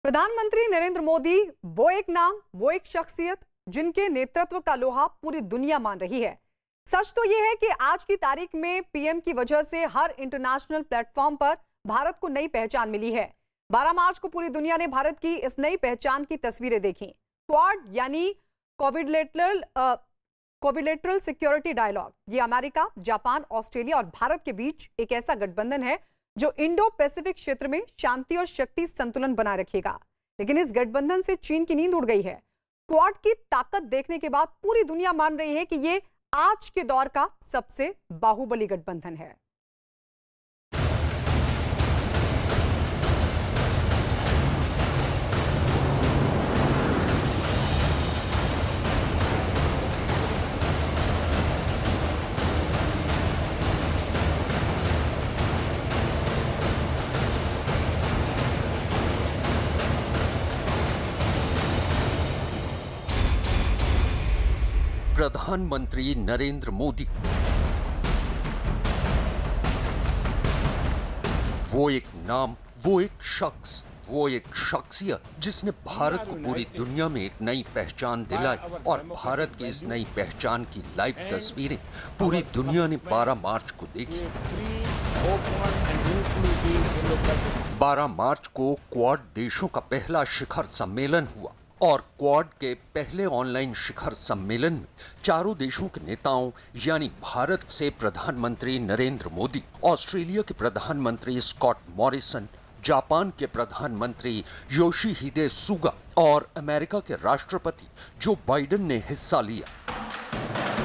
प्रधानमंत्री नरेंद्र मोदी वो एक नाम, वो एक शख्सियत जिनके नेतृत्व का लोहा पूरी दुनिया मान रही है। सच तो यह है कि आज की तारीख में पीएम की वजह से हर इंटरनेशनल प्लेटफॉर्म पर भारत को नई पहचान मिली है। 12 मार्च को पूरी दुनिया ने भारत की इस नई पहचान की तस्वीरें देखी। क्वाड यानी कोविलेटरल सिक्योरिटी डायलॉग, ये अमेरिका, जापान, ऑस्ट्रेलिया और भारत के बीच एक ऐसा गठबंधन है जो इंडो पैसिफिक क्षेत्र में शांति और शक्ति संतुलन बनाए रखेगा। लेकिन इस गठबंधन से चीन की नींद उड़ गई है। क्वाड की ताकत देखने के बाद पूरी दुनिया मान रही है कि ये आज के दौर का सबसे बाहुबली गठबंधन है। प्रधानमंत्री नरेंद्र मोदी वो एक नाम, वो एक शख्स, वो एक शख्सियत जिसने भारत को पूरी दुनिया में एक नई पहचान दिलाई और भारत की इस नई पहचान की लाइव तस्वीरें पूरी दुनिया ने 12 मार्च को देखी। 12 मार्च को क्वाड देशों का पहला शिखर सम्मेलन हुआ और क्वाड के पहले ऑनलाइन शिखर सम्मेलन में चारों देशों के नेताओं यानी भारत से प्रधानमंत्री नरेंद्र मोदी, ऑस्ट्रेलिया के प्रधानमंत्री स्कॉट मॉरिसन, जापान के प्रधानमंत्री योशिहिदे सुगा और अमेरिका के राष्ट्रपति जो बाइडेन ने हिस्सा लिया।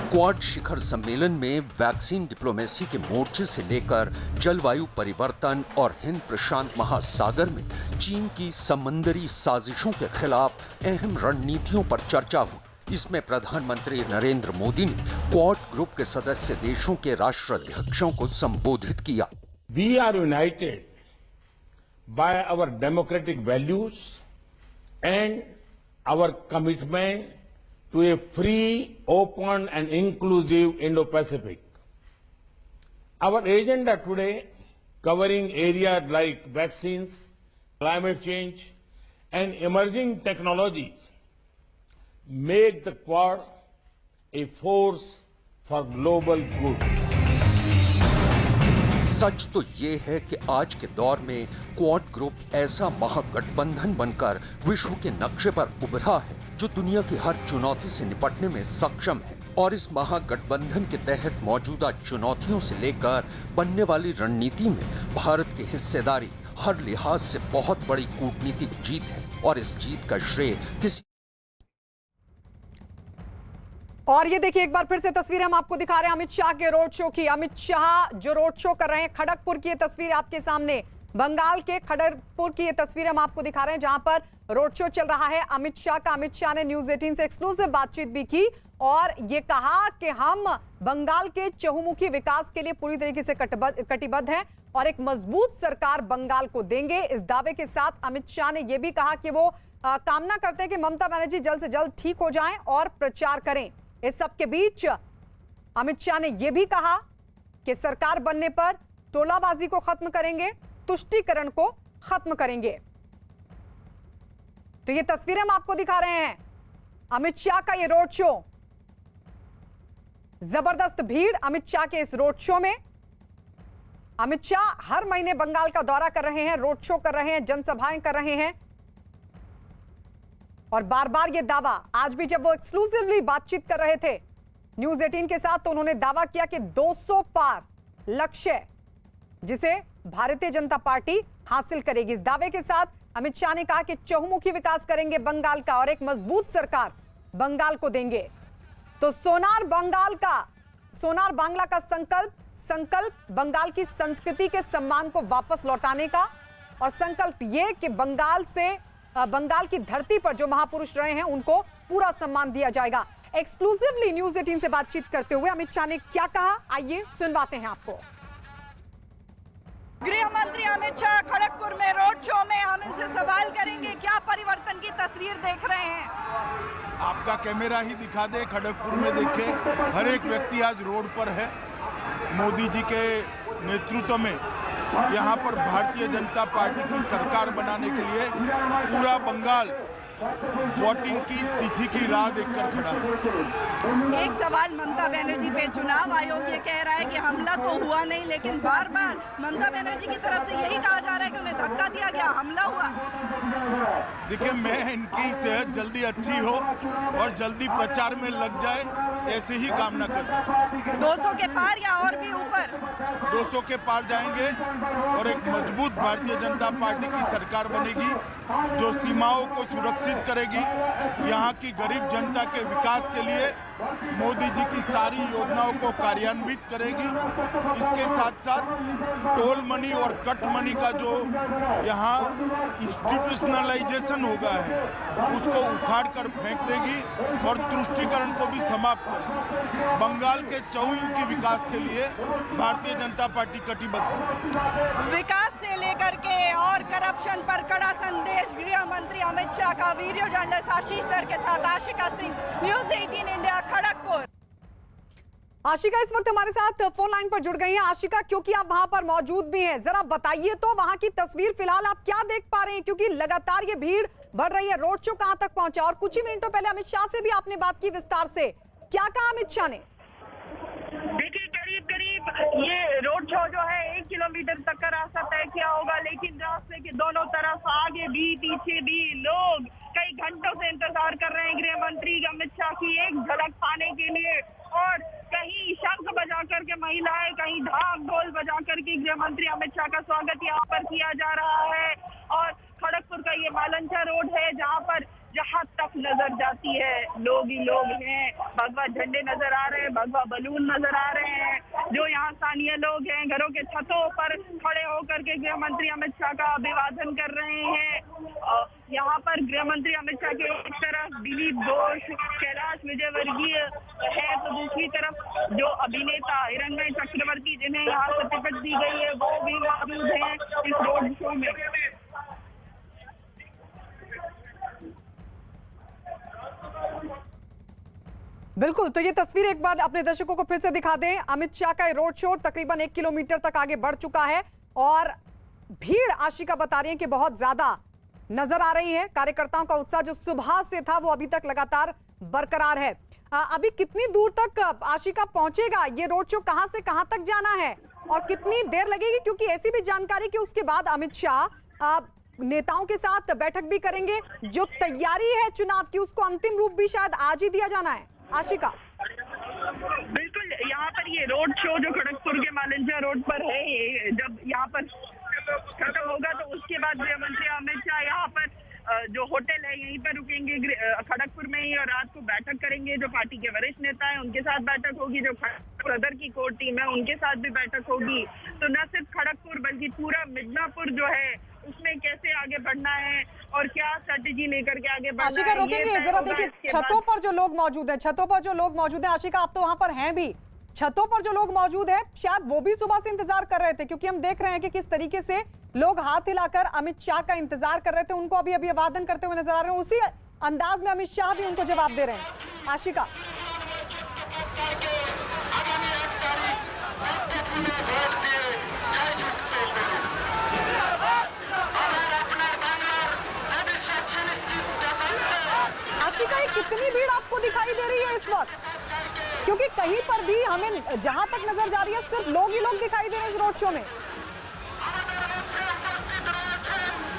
क्वाड शिखर सम्मेलन में वैक्सीन डिप्लोमेसी के मोर्चे से लेकर जलवायु परिवर्तन और हिंद प्रशांत महासागर में चीन की समंदरी साजिशों के खिलाफ अहम रणनीतियों पर चर्चा हुई। इसमें प्रधानमंत्री नरेंद्र मोदी ने क्वाड ग्रुप के सदस्य देशों के राष्ट्राध्यक्षों को संबोधित किया। We are united by our democratic values and our commitment to a free, open and inclusive Indo-Pacific. Our agenda today, covering areas like vaccines, climate change and emerging technologies, make the Quad a force for global good. सच तो ये है कि आज के दौर में quad group ऐसा महागठबंधन बनकर विश्व के नक्शे पर उभरा है जो दुनिया की हर चुनौती से निपटने में सक्षम है और इस महागठबंधन के तहत मौजूदा चुनौतियों से लेकर बनने वाली रणनीति में भारत की हिस्सेदारी हर लिहाज से बहुत बड़ी कूटनीतिक जीत है और इस जीत का श्रेय किसी। और ये देखिए एक बार फिर से तस्वीर हम आपको दिखा रहे हैं अमित शाह के रोड शो की। अमित शाह जो रोड शो कर रहे हैं, खड़गपुर की ये तस्वीर आपके सामने, बंगाल के खड़गपुर की ये तस्वीर हम आपको दिखा रहे हैं जहां पर रोड शो चल रहा है अमित शाह का। अमित शाह ने न्यूज 18 से एक्सक्लूसिव बातचीत भी की और ये कहा कि हम बंगाल के चहुमुखी विकास के लिए पूरी तरीके से कटिबद्ध हैं और एक मजबूत सरकार बंगाल को देंगे। इस दावे के साथ अमित शाह ने यह भी कहा कि वो कामना करते हैं कि ममता बनर्जी जल्द से जल्द ठीक हो जाएं और प्रचार करें। इस सब के बीच अमित शाह ने यह भी कहा कि सरकार बनने पर टोलाबाजी को खत्म करेंगे, तुष्टीकरण को खत्म करेंगे। तो ये तस्वीरें हम आपको दिखा रहे हैं अमित शाह का ये रोड शो। जबरदस्त भीड़ अमित शाह के इस रोड शो में। अमित शाह हर महीने बंगाल का दौरा कर रहे हैं, रोड शो कर रहे हैं, जनसभाएं कर रहे हैं और बार बार ये दावा, आज भी जब वो एक्सक्लूसिवली बातचीत कर रहे थे न्यूज 18 के साथ तो उन्होंने दावा किया कि 200 पार लक्ष्य जिसे भारतीय जनता पार्टी हासिल करेगी। इस दावे के साथ अमित शाह ने कहा कि चहुमुखी विकास करेंगे बंगाल का और एक मजबूत सरकार बंगाल को देंगे। तो सोनार बांग्ला का संकल्प बंगाल की संस्कृति के सम्मान को वापस लौटाने का और संकल्प ये कि बंगाल की धरती पर जो महापुरुष रहे हैं उनको पूरा सम्मान दिया जाएगा। एक्सक्लूसिवली न्यूज 18 से बातचीत करते हुए अमित शाह ने क्या कहा, आइए सुनवाते हैं आपको। गृह मंत्री अमित शाह खड़गपुर में रोड शो में, हम इनसे सवाल करेंगे क्या परिवर्तन की तस्वीर देख रहे हैं। आपका कैमरा ही दिखा दे, खड़गपुर में देखे हर एक व्यक्ति आज रोड पर है। मोदी जी के नेतृत्व में यहाँ पर भारतीय जनता पार्टी की सरकार बनाने के लिए पूरा बंगाल वोटिंग की तिथि की राह देखकर खड़ा है। एक सवाल ममता बनर्जी पे, चुनाव आयोग ये कह रहा है कि हमला तो हुआ नहीं, लेकिन बार बार ममता बनर्जी की तरफ से यही कहा जा रहा है कि उन्हें धक्का दिया गया, हमला हुआ। देखिए, मैं इनकी सेहत जल्दी अच्छी हो और जल्दी प्रचार में लग जाए, ऐसे ही कामना करता हूं। 200 के पार या और भी ऊपर? 200 के पार जाएंगे और एक मजबूत भारतीय जनता पार्टी की सरकार बनेगी जो सीमाओं को सुरक्षित करेगी, यहाँ की गरीब जनता के विकास के लिए मोदी जी की सारी योजनाओं को कार्यान्वित करेगी। इसके साथ साथ टोल मनी और कट मनी का जो यहाँ इंस्टीट्यूशनलाइजेशन हो गया है उसको उखाड़ कर फेंक देगी और तुष्टीकरण को भी समाप्त करेगी। बंगाल के चहुमुखी विकास के लिए भारतीय जनता पार्टी कटिबद्ध है। विकास से लेकर के और करप्शन पर कड़ा संदेश गृह मंत्री अमित शाह का। वीडियो जर्नलिस्ट आशीष दर के साथ आशिका सिंह, न्यूज़ 18 इंडिया, खड़गपुर। आशिका इस वक्त हमारे साथ फोन लाइन पर जुड़ गई हैं। आशिका, क्योंकि आप वहां पर मौजूद भी हैं, जरा बताइए तो वहां की तस्वीर फिलहाल आप क्या देख पा रहे हैं, क्योंकि लगातार ये भीड़ बढ़ रही है। रोड शो कहां तक पहुंचा और कुछ ही मिनटों पहले अमित शाह से भी आपने बात की विस्तार से, क्या कहा अमित शाह ने? देखिए, करीब ये रोड शो जो है 1 किलोमीटर तक का रास्ता तय किया होगा, लेकिन रास्ते के दोनों तरफ आगे भी पीछे भी लोग कई घंटों से इंतजार कर रहे हैं गृह मंत्री अमित शाह की एक झलक पाने के लिए। और कहीं शंख बजा करके महिलाएं, कहीं ढाक ढोल बजा करके गृह मंत्री अमित शाह का स्वागत यहाँ पर किया जा रहा है। और खड़गपुर का ये मालंचा रोड है जहाँ तक नजर जाती है लोग ही लोग हैं। भगवा झंडे नजर आ रहे हैं, भगवा बलून नजर आ रहे हैं। जो यहाँ स्थानीय लोग हैं घरों के छतों पर खड़े होकर के गृह मंत्री अमित शाह का अभिवादन कर रहे हैं। यहाँ पर गृह मंत्री अमित शाह के एक तरफ दिलीप घोष, कैलाश विजयवर्गीय है, तो दूसरी तरफ जो अभिनेता हिरण्मय चक्रवर्ती जिन्हें यहाँ से टिकट दी गई है वो भी मौजूद है इस रोड शो में। बिल्कुल, तो ये तस्वीर एक बार अपने दर्शकों को फिर से दिखा दें। अमित शाह का रोड शो तकरीबन 1 किलोमीटर तक आगे बढ़ चुका है और भीड़ आशिका बता रही है कि बहुत ज्यादा नजर आ रही है। कार्यकर्ताओं का उत्साह जो सुबह से था वो अभी तक लगातार बरकरार है। अभी कितनी दूर तक आशिका पहुंचेगा ये रोड शो, कहां से कहां तक जाना है और कितनी देर लगेगी? क्योंकि ऐसी भी जानकारी कि उसके बाद अमित शाह नेताओं के साथ बैठक भी करेंगे। जो तैयारी है चुनाव की उसको अंतिम रूप भी शायद आज ही दिया जाना है। आशिका, बिल्कुल, यहाँ पर ये रोड शो जो खड़गपुर के मालंचा रोड पर है, जब यहाँ पर खत्म होगा तो उसके बाद गृह मंत्री अमित शाह यहाँ पर जो होटल है यहीं पर रुकेंगे खड़गपुर में ही और रात को बैठक करेंगे। जो पार्टी के वरिष्ठ नेता हैं उनके साथ बैठक होगी, जो खड़गपुर अदर की कोर टीम है उनके साथ भी बैठक होगी। तो न सिर्फ खड़गपुर बल्कि पूरा मिदनापुर जो है उसमें कैसे आगे बढ़ना है और क्या स्ट्रेटेजी लेकर के आगे बढ़ना आशिका है। रोकेंगे जरा, देखिए छतों पर जो लोग मौजूद हैं, छतों पर जो लोग मौजूद हैं, आशिका आप तो वहां पर हैं भी, छतों पर जो लोग मौजूद हैं शायद वो भी सुबह से इंतजार कर रहे थे, क्योंकि हम देख रहे हैं कि किस तरीके से लोग हाथ हिलाकर अमित शाह का इंतजार कर रहे थे। उनको अभी अभिवादन करते हुए नजर आ रहे हैं, उसी अंदाज में अमित शाह भी उनको जवाब दे रहे हैं। आशिका, आशिका ये कितनी भीड़ आपको दिखाई दे रही है इस वक्त? क्योंकि कहीं पर भी हमें जहां तक नजर जा रही है सिर्फ लोग ही लोग दिखाई दे रहे हैं इस रोड शो में।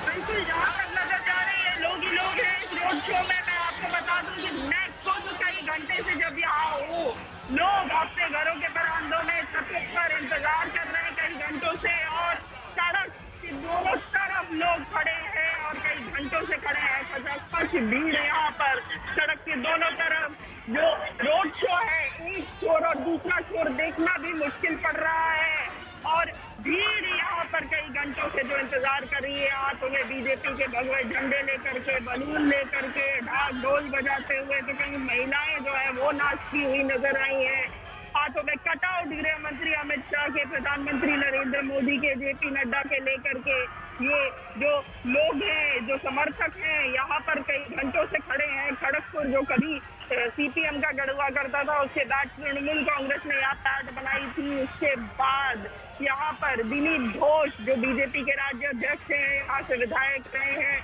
बिल्कुल, जहाँ तक नजर जा रही है लोग ही लोग हैं इस रोड शो में। मैं आपको बता दूं कि मैं खुद कई घंटे से जब यहाँ हूँ, लोग अपने घरों के बरामदों में छतों पर इंतजार कर रहे हैं कई घंटों से और सड़क के दोनों तरफ लोग खड़े हैं और कई घंटों से खड़े हैं। खचाखच भीड़ है यहाँ पर सड़क के दोनों तरफ। जो रोड शो है एक छोर और दूसरा छोर देखना भी मुश्किल पड़ रहा है और भीड़ यहाँ पर कई घंटों से जो इंतजार कर रही है, हाथों में बीजेपी के भगवे झंडे लेकर के, बलून लेकर के, ढाक ढोल बजाते हुए, तो कहीं महिलाएं जो है वो नाचती हुई नजर आई है। हाथों में कटआउट गृह मंत्री अमित शाह के, प्रधानमंत्री नरेंद्र मोदी के, जेपी नड्डा के लेकर के ये जो लोग हैं, जो समर्थक हैं, यहाँ पर कई घंटों से खड़े हैं। खड़गपुर जो कभी सीपीएम का गढ़ हुआ करता था, उसके बाद तृणमूल कांग्रेस ने यहाँ पैठ बनाई थी। उसके बाद यहाँ पर दिलीप घोष जो बीजेपी के राज्य अध्यक्ष हैं, यहाँ से विधायक रहे हैं।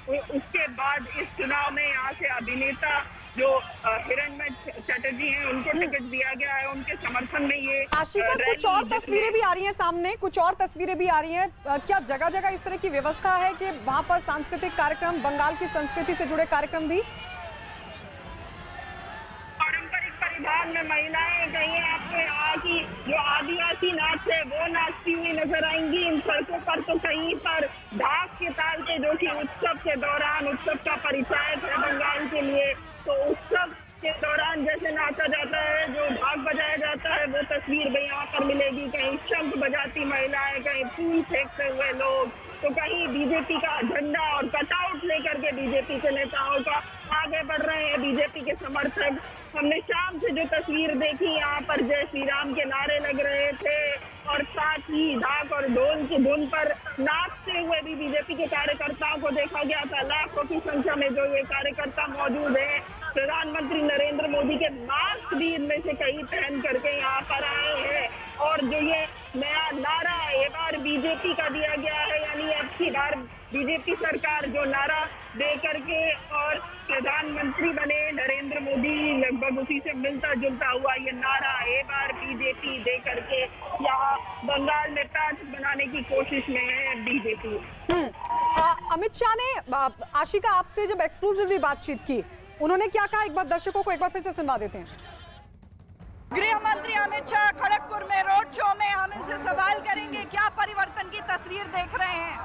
उसके बाद इस चुनाव में यहाँ से अभिनेता जो हिरण्मय चटर्जी हैं, उनको टिकट दिया गया है। उनके समर्थन में ये आशिका, कुछ और तस्वीरें भी आ रही हैं सामने, कुछ और तस्वीरें भी आ रही हैं। क्या जगह जगह इस तरह की व्यवस्था है कि वहां पर सांस्कृतिक कार्यक्रम, बंगाल की संस्कृति से जुड़े कार्यक्रम भी? पारंपरिक परिधान में महिलाएं कहीं आपको यहाँ की जो आदिवासी नाच है वो नाचती हुई नजर आएंगी। इन सड़कों पर तो कहीं पर ढाक के ताल पे, जो कि उत्सव के दौरान, उत्सव का परिचायक है बंगाल के लिए, तो उत्सव के दौरान जैसे नाचा जाता है, जो ढाक बजाया जाता है, वो तस्वीर भी यहाँ पर मिलेगी। कहीं शंख बजाती महिलाएं, कहीं फूल फेंकते हुए लोग, तो कहीं बीजेपी का झंडा और कटआउट लेकर के बीजेपी के नेताओं का आगे बढ़ रहे हैं बीजेपी के समर्थक। हमने शाम से जो तस्वीर देखी, यहाँ पर जय श्री राम के नारे लग रहे थे और साथ ही ढाक और ढोल की धुन पर नाचते हुए भी बीजेपी के कार्यकर्ताओं को देखा गया था। लाखों की संख्या में जो ये कार्यकर्ता मौजूद है, प्रधानमंत्री नरेंद्र मोदी के मास्क भी इनमें से कई पहन करके यहाँ पर आए हैं। और जो ये नया नारा ये बार बीजेपी का दिया गया है, यानी अब की बार बीजेपी सरकार जो नारा दे करके और प्रधानमंत्री बने नरेंद्र मोदी, लगभग उसी से मिलता जुलता हुआ ये नारा ये बार बीजेपी दे करके यहाँ बंगाल में पैठ बनाने की कोशिश में है बीजेपी। अमित शाह ने, आशिका, आपसे जब एक्सक्लूसिवली बातचीत की, उन्होंने क्या कहा? एक बार दर्शकों को एक बार फिर से सुनवा देते हैं। गृह मंत्री अमित शाह खड़गपुर में रोड शो में, हम इनसे सवाल करेंगे क्या परिवर्तन की तस्वीर देख रहे हैं।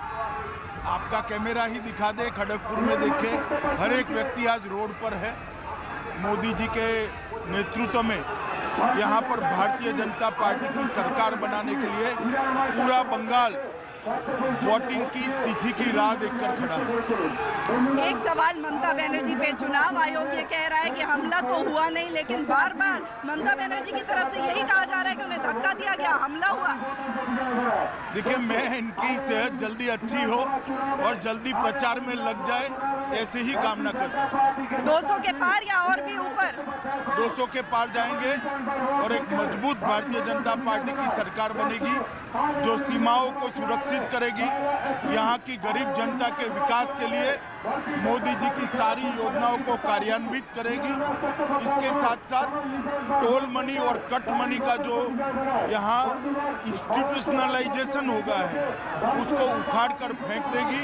आपका कैमरा ही दिखा दे, खड़गपुर में देखे हर एक व्यक्ति आज रोड पर है। मोदी जी के नेतृत्व में यहाँ पर भारतीय जनता पार्टी की सरकार बनाने के लिए पूरा बंगाल वोटिंग की तिथि की राह देखकर खड़ा है। एक सवाल ममता बनर्जी पे, चुनाव आयोग ये कह रहा है कि हमला तो हुआ नहीं, लेकिन बार बार ममता बनर्जी की तरफ से यही कहा जा रहा है कि उन्हें धक्का दिया गया, हमला हुआ। देखिए, मैं इनकी सेहत जल्दी अच्छी हो और जल्दी प्रचार में लग जाए, ऐसे ही कामना करता हूं। 200 के पार या और भी ऊपर? 200 के पार जाएंगे और एक मजबूत भारतीय जनता पार्टी की सरकार बनेगी जो सीमाओं को सुरक्षित करेगी, यहाँ की गरीब जनता के विकास के लिए मोदी जी की सारी योजनाओं को कार्यान्वित करेगी। इसके साथ साथ टोल मनी और कट मनी का जो यहाँ इंस्टीट्यूशनलाइजेशन हो गया है, उसको उखाड़ कर फेंक देगी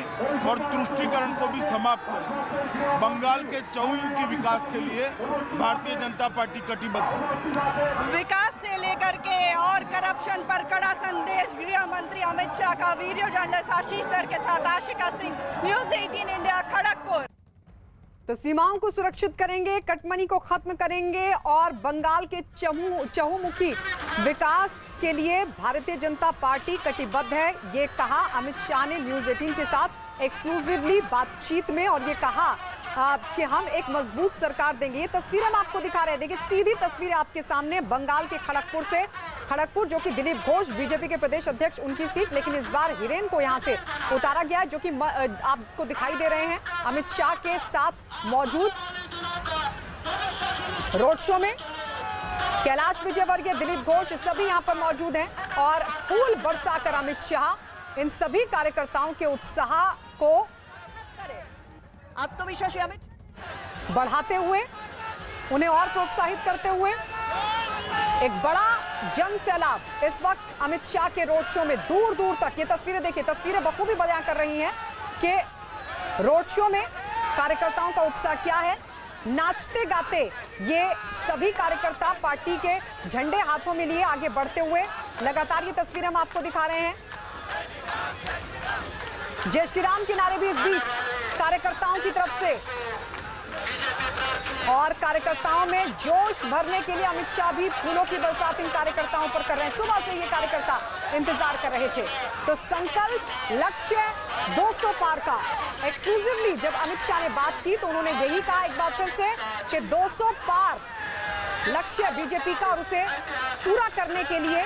और तुष्टीकरण को भी समाप्त करेगी। बंगाल के चहुमुखी विकास के लिए भारतीय जनता पार्टी कटिबद्ध है। विकास से लेकर के और करप्शन पर कड़ा संदेश गृह मंत्री अमित शाह का। वीडियो जर्नलिस्ट आशीष दर के साथ आशिका सिंह, न्यूज़ 18 इंडिया, खड़गपुर। तो सीमाओं को सुरक्षित करेंगे, कटमनी को खत्म करेंगे और बंगाल के चहुमुखी विकास के लिए भारतीय जनता पार्टी कटिबद्ध है, ये कहा अमित शाह ने न्यूज़ 18 के साथ एक्सक्लूसिवली बातचीत में। और ये कहा कि हम एक मजबूत सरकार देंगे। ये तस्वीर हम आपको दिखा रहे हैं, देखिए सीधी तस्वीर आपके सामने बंगाल के खड़गपुर से। खड़गपुर जो कि दिलीप घोष बीजेपी के प्रदेश अध्यक्ष, उनकी सीट, लेकिन इस बार हिरेन को यहां से उतारा गया है, जो कि आपको दिखाई दे रहे हैं अमित शाह के साथ मौजूद रोड शो में। कैलाश विजयवर्गीय, दिलीप घोष, सभी यहां पर मौजूद हैं और फूल बरसाकर अमित शाह इन सभी कार्यकर्ताओं के उत्साह को आत्मविश्वासी अमित बढ़ाते हुए, उन्हें और प्रोत्साहित करते हुए एक बड़ा जन सैलाब इस वक्त अमित शाह के रोड शो में दूर दूर तक। ये तस्वीरें देखिए, तस्वीरें बखूबी बयां कर रही हैं कि रोड शो में कार्यकर्ताओं का उत्साह क्या है। नाचते गाते ये सभी कार्यकर्ता पार्टी के झंडे हाथों में लिए आगे बढ़ते हुए लगातार ये तस्वीरें हम आपको दिखा रहे हैं। जय श्री राम के नारे भी इस बीच कार्यकर्ताओं की तरफ से, और कार्यकर्ताओं में जोश भरने के लिए अमित शाह भी फूलों की बरसात इन कार्यकर्ताओं पर कर रहे हैं। सुबह से ये कार्यकर्ता इंतजार कर रहे थे। तो संकल्प, लक्ष्य 200 पार का। एक्सक्लूसिवली जब अमित शाह ने बात की तो उन्होंने यही कहा एक बार फिर से कि 200 पार लक्ष्य बीजेपी का और उसे पूरा करने के लिए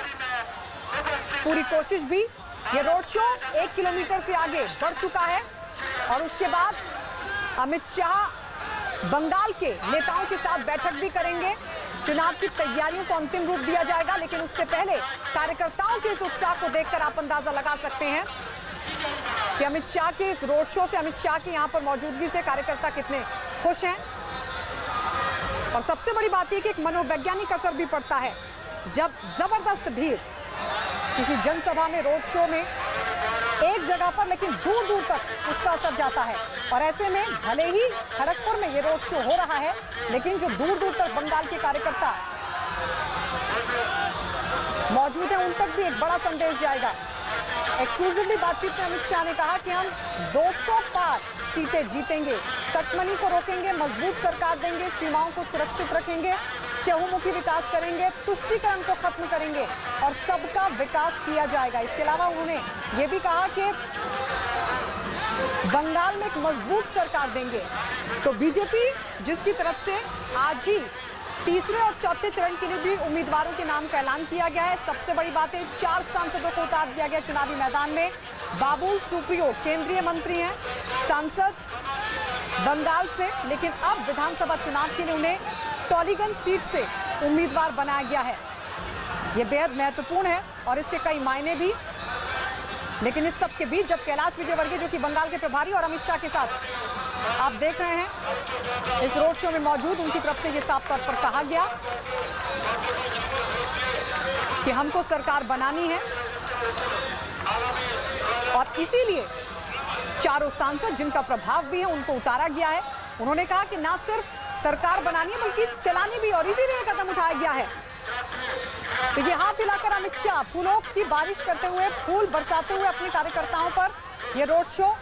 पूरी कोशिश भी। ये रोड शो 1 किलोमीटर से आगे बढ़ चुका है और उसके बाद अमित शाह बंगाल के नेताओं के साथ बैठक भी करेंगे। चुनाव की तैयारियों को अंतिम रूप दिया जाएगा, लेकिन उससे पहले कार्यकर्ताओं के इस उत्साह को देखकर आप अंदाजा लगा सकते हैं कि अमित शाह के इस रोड शो से, अमित शाह की यहां पर मौजूदगी से कार्यकर्ता कितने खुश हैं। और सबसे बड़ी बात यह कि एक मनोवैज्ञानिक असर भी पड़ता है। जब जबरदस्त भीड़ किसी जनसभा में, रोड शो में, एक जगह पर लेकिन दूर दूर तक उसका असर जाता है। और ऐसे में भले ही खड़गपुर में ये रोड शो हो रहा है, लेकिन जो दूर दूर तक बंगाल के कार्यकर्ता मौजूद हैं, उन तक भी एक बड़ा संदेश जाएगा। एक्सक्लूसिवली बातचीत में अमित शाह ने कहा कि हम 200 पार सीटें जीतेंगे, कटमनी को रोकेंगे, मजबूत सरकार देंगे, सीमाओं को सुरक्षित रखेंगे, चहुमुखी विकास करेंगे, तुष्टीकरण को खत्म करेंगे और सबका विकास किया जाएगा। इसके अलावा उन्होंने ये भी कहा कि बंगाल में एक मजबूत सरकार देंगे। तो बीजेपी जिसकी तरफ से आज ही तीसरे और चौथे चरण के लिए भी उम्मीदवारों के नाम का ऐलान किया गया है। सबसे बड़ी बात है, 4 सांसदों को उतार दिया गया चुनावी मैदान में। बाबुल सुप्रियो केंद्रीय मंत्री हैं, सांसद बंगाल से, लेकिन अब विधानसभा चुनाव के लिए उन्हें टॉलीगंज सीट से उम्मीदवार बनाया गया है। यह बेहद महत्वपूर्ण है और इसके कई मायने भी। लेकिन इस सब के बीच जब कैलाश विजयवर्गीय, जो कि बंगाल के प्रभारी, और अमित शाह के साथ आप देख रहे हैं इस रोड शो में मौजूद, उनकी तरफ से यह साफ तौर पर कहा गया कि हमको सरकार बनानी है। और इसीलिए चारों सांसद जिनका प्रभाव भी है, उनको उतारा गया है। उन्होंने कहा कि ना सिर्फ सरकार बनानी है बल्कि चलानी भी, और इसीलिए कदम उठाया गया है। तो ये हाथ हिलाकर अमित शाह फूलों की बारिश करते हुए, फूल बरसाते हुए अपने कार्यकर्ताओं पर ये रोड शो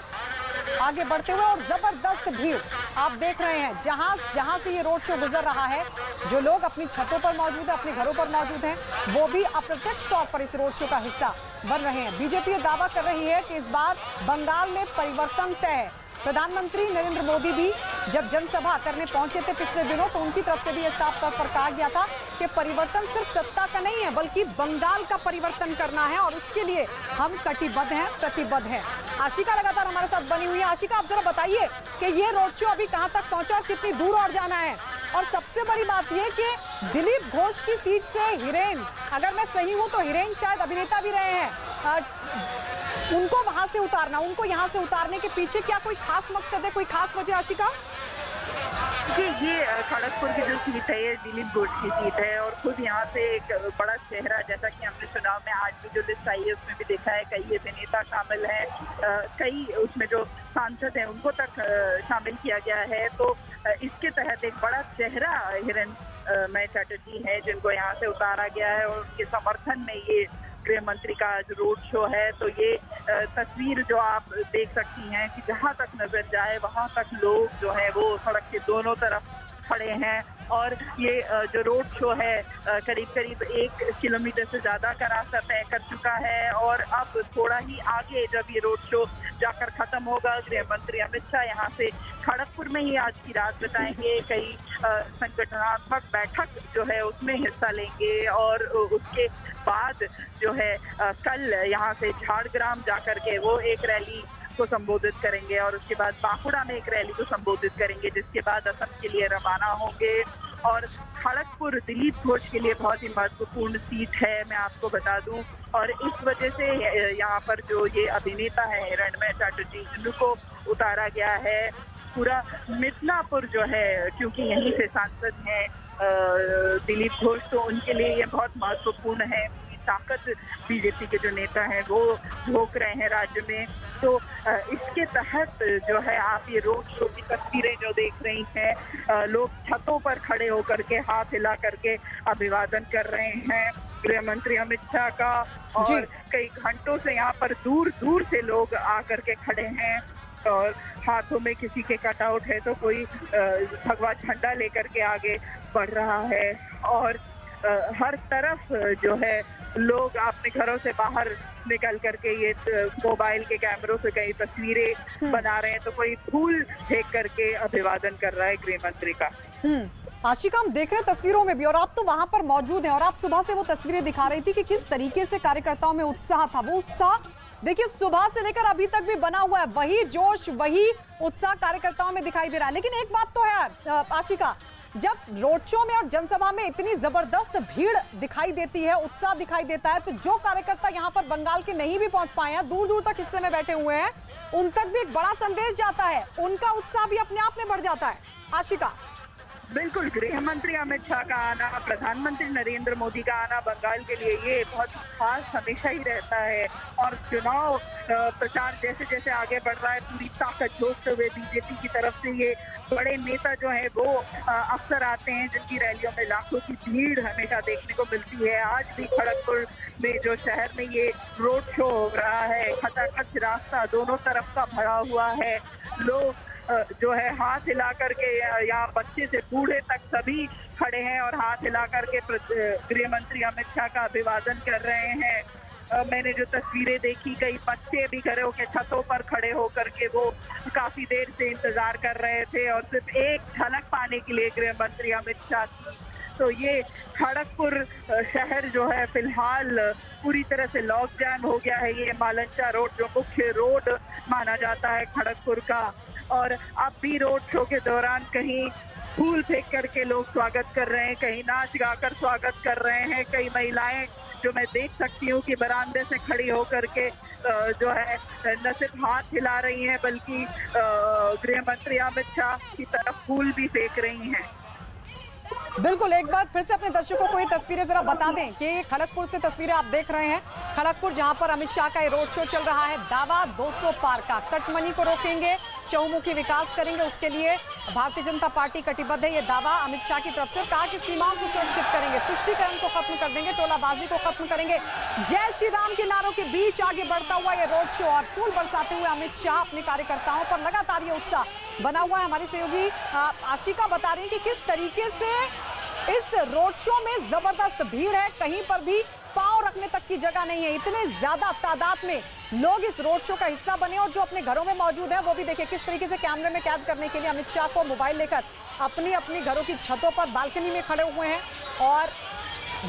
आगे बढ़ते हुए, और जबरदस्त भीड़ आप देख रहे हैं। जहां से ये रोड शो गुजर रहा है, जो लोग अपनी छतों पर मौजूद हैं, अपने घरों पर मौजूद हैं, वो भी अप्रत्यक्ष तौर पर इस रोड शो का हिस्सा बन रहे हैं। बीजेपी दावा कर रही है कि इस बार बंगाल में परिवर्तन तय है। प्रधानमंत्री नरेंद्र मोदी भी जब जनसभा करने पहुंचे थे पिछले दिनों, तो उनकी तरफ से भी यह साफ तौर पर कहा गया था कि परिवर्तन सिर्फ सत्ता का नहीं है, बल्कि बंगाल का परिवर्तन करना है और उसके लिए हम कटिबद्ध हैं, प्रतिबद्ध हैं। आशिका लगातार हमारे साथ बनी हुई है। आशिका, आप जरा बताइए कि ये रोड शो अभी कहां तक पहुंचा और कितनी दूर और जाना है? और सबसे बड़ी बात यह कि दिलीप घोष की सीट से हिरेन, अगर मैं सही हूं तो हिरेन शायद अभिनेता भी रहे हैं, उनको वहां से उतारना, उनको यहां से उतारने के पीछे क्या कोई खास मकसद है, कोई खास वजह? आशिका जी, ये खड़गपुर की जो सीट है ये दिलीप घोष की सीट है और खुद यहाँ से एक बड़ा चेहरा, जैसा कि हमने चुनाव में आज भी जो लिस्ट आई है उसमें भी देखा है, कई अभिनेता शामिल हैं, कई उसमें जो सांसद हैं उनको तक शामिल किया गया है। तो इसके तहत एक बड़ा चेहरा हिरणमय चटर्जी है जिनको यहाँ से उतारा गया है और उनके समर्थन में ये गृह मंत्री का जो रोड शो है। तो ये तस्वीर जो आप देख सकती हैं कि जहां तक नजर जाए वहां तक लोग जो है वो सड़क के दोनों तरफ खड़े हैं और ये जो रोड शो है करीब करीब 1 किलोमीटर से ज़्यादा का रास्ता तय कर चुका है और अब थोड़ा ही आगे जब ये रोड शो जाकर खत्म होगा, गृह मंत्री अमित शाह यहाँ से खड़गपुर में ही आज की रात बिताएंगे, कई संगठनात्मक बैठक जो है उसमें हिस्सा लेंगे और उसके बाद जो है कल यहाँ से झाड़ग्राम जाकर के वो एक रैली को संबोधित करेंगे और उसके बाद बांकुड़ा में एक रैली को संबोधित करेंगे, जिसके बाद असम के लिए रवाना होंगे। और खड़गपुर दिलीप घोष के लिए बहुत ही महत्वपूर्ण सीट है, मैं आपको बता दूं, और इस वजह से यहाँ पर जो ये अभिनेता है हिरणमय चटर्जी जिनको उतारा गया है, पूरा मिदनापुर जो है क्योंकि यहीं से सांसद हैं दिलीप घोष, तो उनके लिए ये बहुत महत्वपूर्ण है। ताकत बीजेपी के जो नेता हैं वो झोंक रहे हैं राज्य में। तो इसके तहत जो है आप ये रोड शो की तस्वीरें जो देख रही हैं, लोग छतों पर खड़े होकर के हाथ हिला करके अभिवादन कर रहे हैं गृह मंत्री अमित शाह का, और कई घंटों से यहाँ पर दूर दूर से लोग आकर के खड़े हैं और हाथों में किसी के कटआउट है तो कोई भगवा झंडा लेकर के आगे बढ़ रहा है और हर तरफ जो है लोग अपने घरों से बाहर निकल करके ये मोबाइल के कैमरों से कई तस्वीरें बना रहे हैं, तो कोई फूल फेंक करके अभिवादन कर रहा है गृह मंत्री का। आशिका, हम देख रहे हैं तस्वीरों में भी, और आप तो वहां पर मौजूद हैं और आप सुबह से वो तस्वीरें दिखा रही थी कि किस तरीके से कार्यकर्ताओं में उत्साह था। वो उत्साह देखिए सुबह से लेकर अभी तक भी बना हुआ है, वही जोश वही उत्साह कार्यकर्ताओं में दिखाई दे रहा है। लेकिन एक बात तो है आशिका, जब रोड शो में और जनसभा में इतनी जबरदस्त भीड़ दिखाई देती है, उत्साह दिखाई देता है, तो जो कार्यकर्ता यहाँ पर बंगाल के नहीं भी पहुंच पाए हैं, दूर दूर तक हिस्से में बैठे हुए हैं, उन तक भी एक बड़ा संदेश जाता है, उनका उत्साह भी अपने आप में बढ़ जाता है। आशिका, बिल्कुल, गृह मंत्री अमित शाह का आना, प्रधानमंत्री नरेंद्र मोदी का आना बंगाल के लिए ये बहुत खास हमेशा ही रहता है। और चुनाव प्रचार जैसे जैसे आगे बढ़ रहा है, पूरी ताकत जोशते हुए बीजेपी की तरफ से ये बड़े नेता जो है वो अक्सर आते हैं, जिनकी रैलियों में लाखों की भीड़ हमेशा देखने को मिलती है। आज भी खड़गपुर में जो शहर में ये रोड शो हो रहा है, खचाखच रास्ता दोनों तरफ का भरा हुआ है, लोग जो है हाथ हिला करके, यहाँ बच्चे से बूढ़े तक सभी खड़े हैं और हाथ हिला करके गृह मंत्री अमित शाह का अभिवादन कर रहे हैं। मैंने जो तस्वीरें देखी, कई बच्चे भी खड़े होकर छतों पर खड़े होकर के वो काफी देर से इंतजार कर रहे थे और सिर्फ एक झलक पाने के लिए गृह मंत्री अमित शाह की। तो ये खड़गपुर शहर जो है फिलहाल पूरी तरह से लॉकडाउन हो गया है। ये मालंचा रोड जो मुख्य रोड माना जाता है खड़गपुर का, और अब भी रोड शो के दौरान कहीं फूल फेंक करके लोग स्वागत कर रहे हैं, कहीं नाच गाकर स्वागत कर रहे हैं। कई महिलाएं जो मैं देख सकती हूँ कि बरामदे से खड़ी होकर के जो है न सिर्फ हाथ हिला रही हैं बल्कि गृह मंत्री अमित शाह की तरफ फूल भी फेंक रही हैं। बिल्कुल, एक बार फिर से अपने दर्शकों को ये तस्वीरें जरा बता दें कि ये खड़गपुर से तस्वीरें आप देख रहे हैं। खड़गपुर जहां पर अमित शाह का ये रोड शो चल रहा है, दावा 200 पार का, कटमनी को रोकेंगे, चहुमुखी विकास करेंगे, उसके लिए भारतीय जनता पार्टी कटिबद्ध है। ये दावा अमित शाह की तरफ से, कहा कि सीमाओं को सुरक्षित करेंगे, तुष्टीकरण को खत्म कर देंगे, टोलाबाजी को खत्म करेंगे, जय श्री राम के नारों के बीच आगे बढ़ता हुआ ये रोड शो और फूल बरसाते हुए अमित शाह अपने कार्यकर्ताओं पर लगातार ये उत्साह बना हुआ है। हमारी सहयोगी आशिका बता रही है कि किस तरीके से इस रोड शो में जबरदस्त भीड़ है, कहीं पर भी पांव रखने तक की जगह नहीं है। इतने ज्यादा तादाद में लोग इस रोड शो का हिस्सा बने और जो अपने घरों में मौजूद है वो भी देखिए किस तरीके से कैमरे में कैद करने के लिए अमित शाह को मोबाइल लेकर अपनी अपनी घरों की छतों पर बालकनी में खड़े हुए हैं। और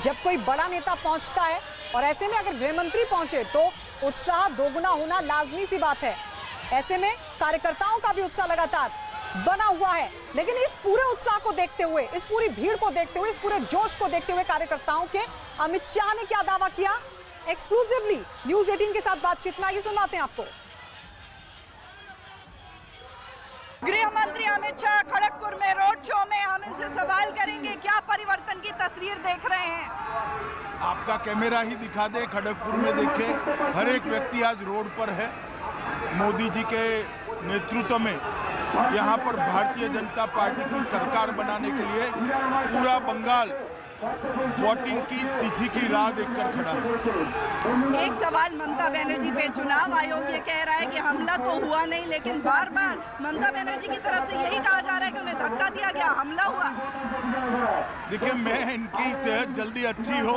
जब कोई बड़ा नेता पहुंचता है और ऐसे में अगर गृह मंत्री पहुंचे तो उत्साह दोगुना होना लाजमी सी बात है। ऐसे में कार्यकर्ताओं का भी उत्साह लगातार बना हुआ है। लेकिन इस पूरे उत्साह को देखते हुए, इस पूरी भीड़ को देखते हुए, इस पूरे जोश को देखते हुए कार्यकर्ताओं के अमित शाह ने क्या दावा किया, एक्सक्लूसिवली न्यूज 18 के साथ बातचीत में आगे सुनाते हैं आपको। गृह मंत्री अमित शाह खड़गपुर में रोड शो में, हम इनसे सवाल करेंगे क्या परिवर्तन की तस्वीर देख रहे हैं। आपका कैमरा ही दिखा दे, खड़गपुर में देखे हर एक व्यक्ति आज रोड पर है। मोदी जी के नेतृत्व में यहाँ पर भारतीय जनता पार्टी की सरकार बनाने के लिए पूरा बंगाल वोटिंग की तिथि की राह देखकर खड़ा है। एक सवाल ममता बनर्जी पे, चुनाव आयोग ये कह रहा है कि हमला तो हुआ नहीं, लेकिन बार बार ममता बनर्जी की तरफ से यही कहा जा रहा है कि उन्हें धक्का दिया गया, हमला हुआ। देखिए, मैं इनकी सेहत जल्दी अच्छी हो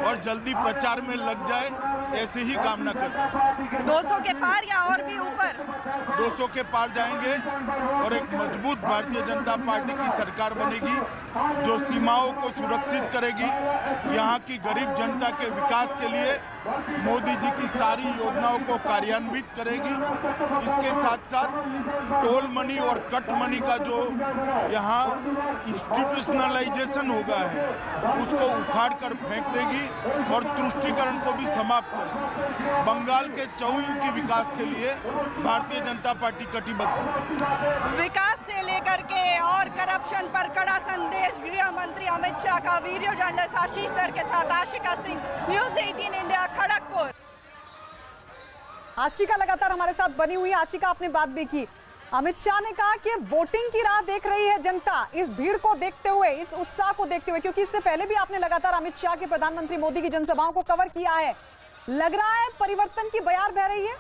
और जल्दी प्रचार में लग जाए, ऐसे ही कामना करता हूं। 200 के पार या और भी ऊपर? 200 के पार जाएंगे और एक मजबूत भारतीय जनता पार्टी की सरकार बनेगी जो सीमाओं को सुरक्षित करेगी, यहाँ की गरीब जनता के विकास के लिए मोदी जी की सारी योजनाओं को कार्यान्वित करेगी। इसके साथ साथ टोल मनी और कट मनी का जो यहाँ इंस्टीट्यूशनलाइजेशन हो गया है उसको उखाड़ कर फेंक देगी और तुष्टीकरण को भी समाप्त करेगी। बंगाल के चहुमुखी विकास के लिए भारतीय जनता पार्टी कटिबद्ध है। विकास से लेकर के और करप्शन पर कड़ा संदेश गृह मंत्री अमित शाह का। वीडियो जर्नलिस्ट आशीष दर के साथ आशिका सिंह, न्यूज 18 इंडिया, खड़गपुर। आशिका लगातार हमारे साथ बनी हुई है। आशिका, आपने बात भी की, अमित शाह ने कहा कि वोटिंग की राह देख रही है जनता, इस भीड़ को देखते हुए, इस उत्साह को देखते हुए, क्योंकि इससे पहले भी आपने लगातार अमित शाह के, प्रधानमंत्री मोदी की जनसभाओं को कवर किया है। लग रहा है परिवर्तन की बयार बह रही है।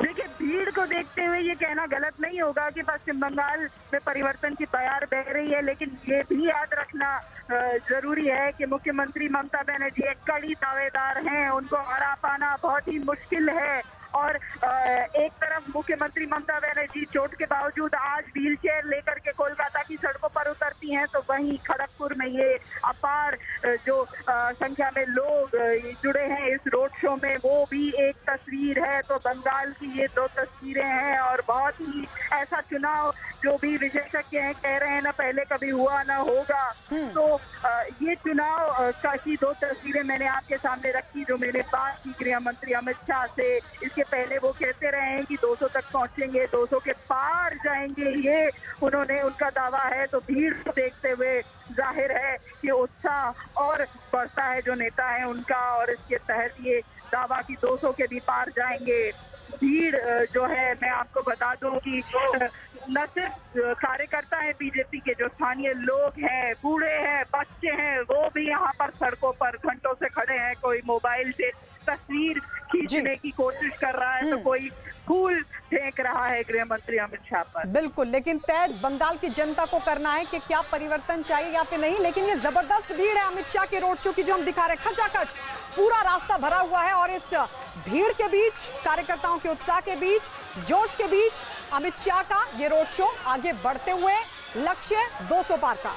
देखिए, भीड़ को देखते हुए ये कहना गलत नहीं होगा कि पश्चिम बंगाल में परिवर्तन की बयार बह रही है, लेकिन ये भी याद रखना जरूरी है कि मुख्यमंत्री ममता बनर्जी एक कड़ी दावेदार हैं, उनको हरा पाना बहुत ही मुश्किल है और एक तरफ मुख्यमंत्री ममता बनर्जी चोट के बावजूद आज व्हील चेयर लेकर के कोलकाता की सड़कों पर उतरती हैं, तो वहीं खड़गपुर में ये अपार जो संख्या में लोग जुड़े हैं इस रोड शो में, वो भी एक तस्वीर है। तो बंगाल की ये दो तस्वीरें हैं और बहुत ही ऐसा चुनाव जो भी विशेषज्ञ हैं कह रहे हैं ना पहले कभी हुआ ना होगा। तो ये चुनाव की दो तस्वीरें मैंने आपके सामने रखी जो मैंने बात की गृह मंत्री अमित शाह से। इसके पहले वो कहते रहे हैं कि 200 तक पहुंचेंगे, 200 के पार जाएंगे, ये उनका दावा है। तो भीड़ को देखते हुए जाहिर है कि उत्साह और बढ़ता है जो नेता है उनका, और इसके तहत ये दावा कि 200 के भी पार जाएंगे। भीड़ जो है मैं आपको बता दूं कि न सिर्फ कार्यकर्ता हैं बीजेपी के, जो स्थानीय लोग हैं, बूढ़े हैं, बच्चे हैं, वो भी यहाँ पर सड़कों पर घंटों से खड़े हैं। कोई मोबाइल से तस्वीर खींचने की कोशिश कर रहा है, तो कोई फूल फेंक रहा है गृह मंत्री अमित शाह पर। बिल्कुल, लेकिन तय बंगाल की जनता को करना है कि क्या परिवर्तन चाहिए या फिर नहीं। लेकिन ये जबरदस्त भीड़ है अमित शाह के रोड शो की जो हम दिखा रहे हैं, खचाखच पूरा रास्ता भरा हुआ है और इस भीड़ के बीच, कार्यकर्ताओं के उत्साह के बीच, जोश के बीच अमित शाह का ये रोड शो आगे बढ़ते हुए लक्ष्य 200 पार का।